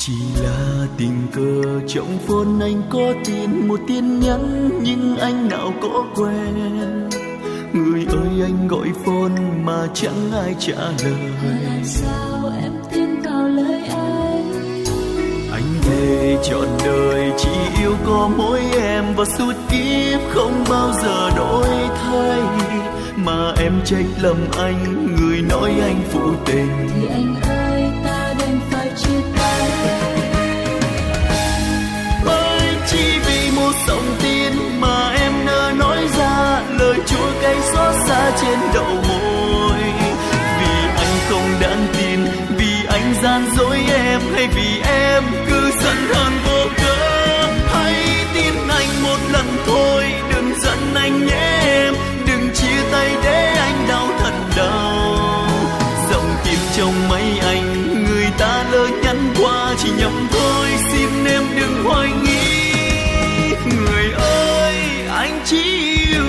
Chỉ là tình cờ trong phone anh có tin một tin nhắn, nhưng anh nào có quen. Người ơi anh gọi phone mà chẳng ai trả lời. Tại sao em tin vào lời anh thề trọn đời chỉ yêu có mỗi em, và suốt kiếp không bao giờ đổi thay. Mà em trách lầm anh, người nói anh phụ tình, thì anh ơi ta đành phải chia tay. Bởi chỉ vì một dòng tin mà em nỡ nói ra lời chua cay xót xa trên đầu môi. Vì anh không đáng tin, vì anh gian dối em, hay vì em cứ giận hờn vô cớ. Hãy tin anh một lần thôi, đừng giận anh nhé em, đừng chia tay để anh đau thật đau. Dòng tim trong máy anh, người ta lỡ nhắn qua chỉ nhầm thôi, xin em đừng hoài nghi. Người ơi anh chỉ yêu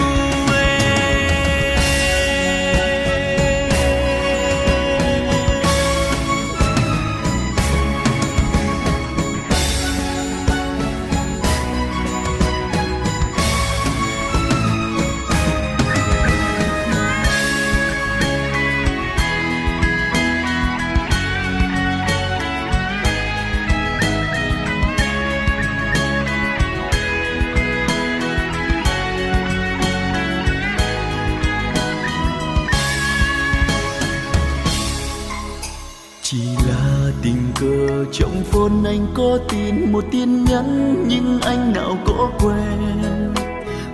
tình cờ trong phone anh có tin một tin nhắn, nhưng anh nào có quen.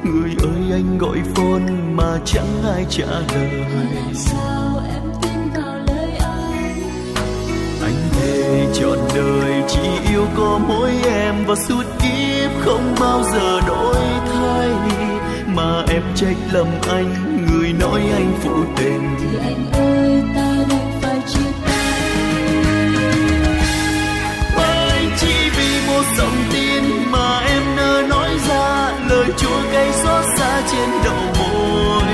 Người ơi anh gọi phone mà chẳng ai trả lời. Tại sao em tin vào lời anh thề trọn đời chỉ yêu có mỗi em, và suốt kiếp không bao giờ đổi thay. Mà em trách lầm anh, người nói anh phụ tình, thì anh ơi ta đành phải chia tay. Dòng tin mà em nỡ nói ra lời chua cay xót xa trên đầu môi.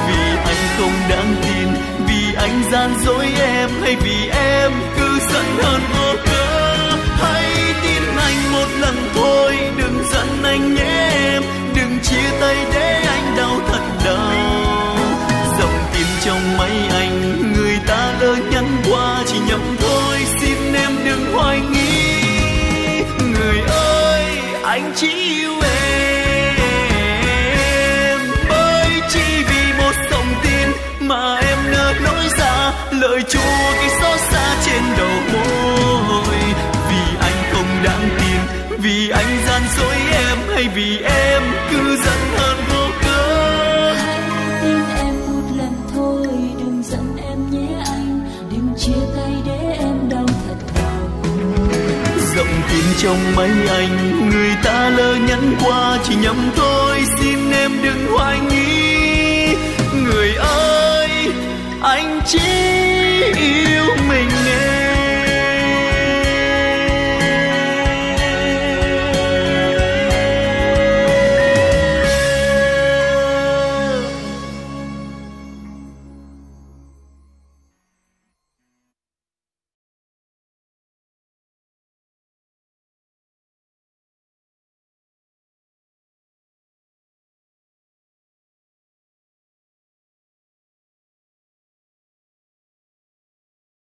Vì anh không đáng tin, vì anh gian dối em, hay vì em cứ giận hờn vô cớ. Hãy tin anh một lần thôi, đừng giận anh nhé em, đừng chia tay để anh đau thật đau. Dòng tin trong máy anh, người ta lỡ nhắn qua chỉ nhầm thôi, xin em đừng hoài nghi. Người ơi anh chỉ yêu em, bởi chỉ vì một dòng tin mà em nỡ nói ra lời chua cái xót xa trên đầu môi. Vì anh không đáng tin, vì anh gian dối em, hay vì em cứ giận hờn vô cớ. Hãy tin em một lần thôi, đừng giận em nhé anh, đừng chia tay để em đau thật đau. Dòng tin trong máy anh, người ta lỡ nhắn qua chỉ nhầm thôi, xin em đừng hoài nghi. Người ơi anh chỉ yêu mình em.